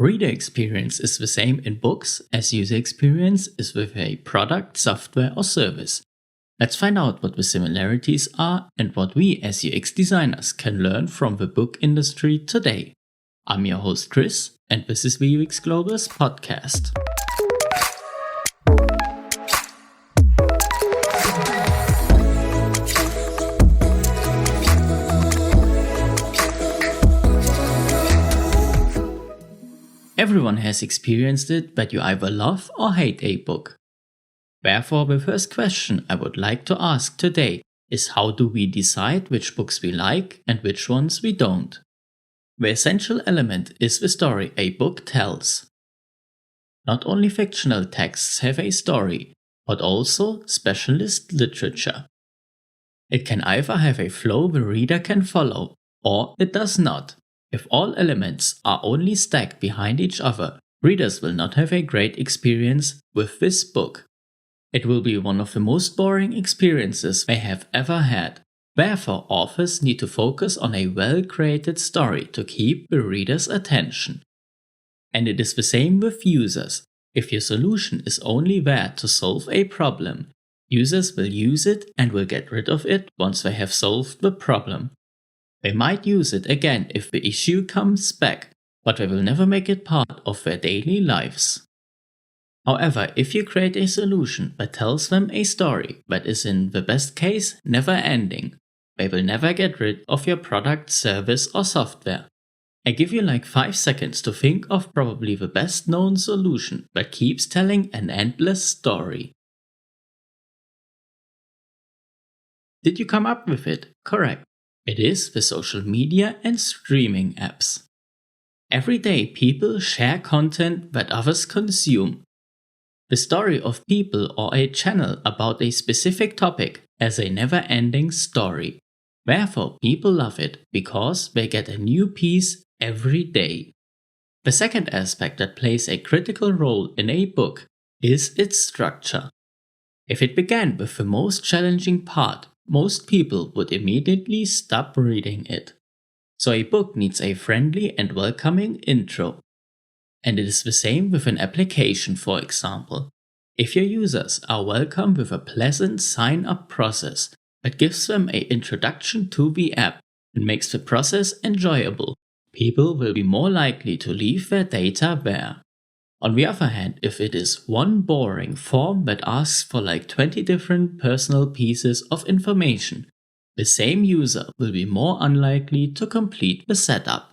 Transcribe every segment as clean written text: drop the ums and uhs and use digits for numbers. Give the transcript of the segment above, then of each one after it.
Reader experience is the same in books as user experience is with a product, software, or service. Let's find out what the similarities are and what we as UX designers can learn from the book industry today. I'm your host Chris, and this is the UX Global's podcast. Everyone has experienced it that you either love or hate a book. Therefore, the first question I would like to ask today is how do we decide which books we like and which ones we don't? The essential element is the story a book tells. Not only fictional texts have a story, but also specialist literature. It can either have a flow the reader can follow, or it does not. If all elements are only stacked behind each other, readers will not have a great experience with this book. It will be one of the most boring experiences they have ever had. Therefore, authors need to focus on a well-created story to keep the reader's attention. And it is the same with users. If your solution is only there to solve a problem, users will use it and will get rid of it once they have solved the problem. They might use it again if the issue comes back, but they will never make it part of their daily lives. However, if you create a solution that tells them a story that is in the best case never ending, they will never get rid of your product, service or software. I give you like 5 seconds to think of probably the best known solution that keeps telling an endless story. Did you come up with it? Correct. It is the social media and streaming apps. Every day people share content that others consume. The story of people or a channel about a specific topic as a never-ending story. Therefore, people love it because they get a new piece every day. The second aspect that plays a critical role in a book is its structure. If it began with the most challenging part, most people would immediately stop reading it. So a book needs a friendly and welcoming intro. And it is the same with an application, for example. If your users are welcomed with a pleasant sign-up process that gives them an introduction to the app and makes the process enjoyable, people will be more likely to leave their data there. On the other hand, if it is one boring form that asks for like 20 different personal pieces of information, the same user will be more unlikely to complete the setup.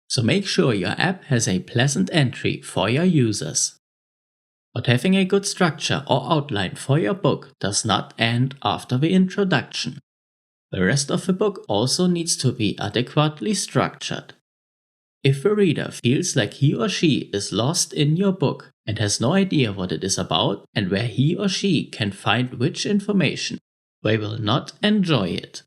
So make sure your app has a pleasant entry for your users. But having a good structure or outline for your book does not end after the introduction. The rest of the book also needs to be adequately structured. If the reader feels like he or she is lost in your book and has no idea what it is about and where he or she can find which information, they will not enjoy it.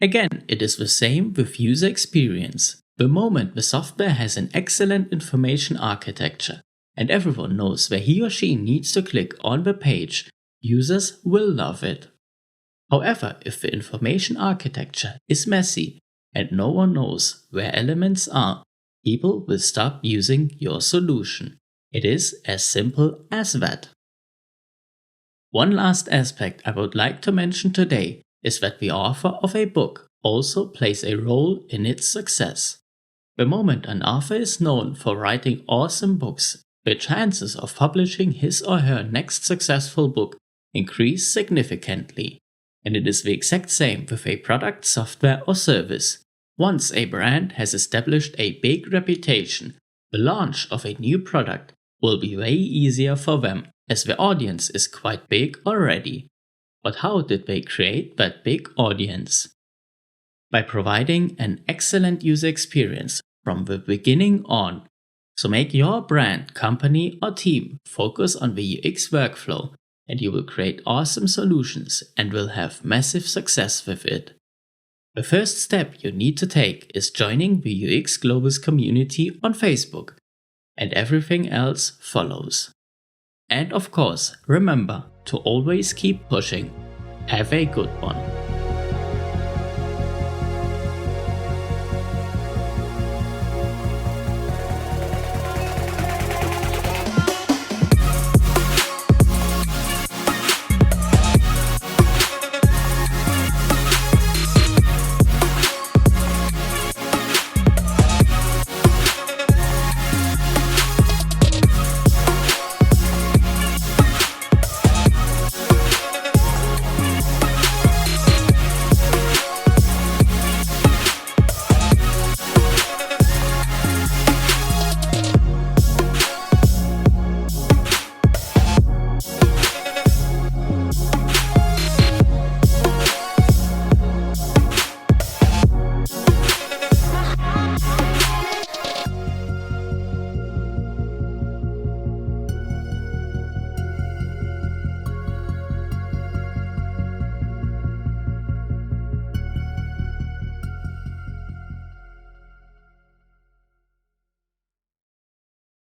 Again, it is the same with user experience. The moment the software has an excellent information architecture and everyone knows where he or she needs to click on the page, users will love it. However, if the information architecture is messy and no one knows where elements are, people will stop using your solution. It is as simple as that. One last aspect I would like to mention today is that the author of a book also plays a role in its success. The moment an author is known for writing awesome books, the chances of publishing his or her next successful book increase significantly. And it is the exact same with a product, software or service. Once a brand has established a big reputation, the launch of a new product will be way easier for them as the audience is quite big already. But how did they create that big audience? By providing an excellent user experience from the beginning on. So make your brand, company or team focus on the UX workflow and you will create awesome solutions and will have massive success with it. The first step you need to take is joining the UX Global's community on Facebook, and everything else follows. And of course, remember to always keep pushing. Have a good one.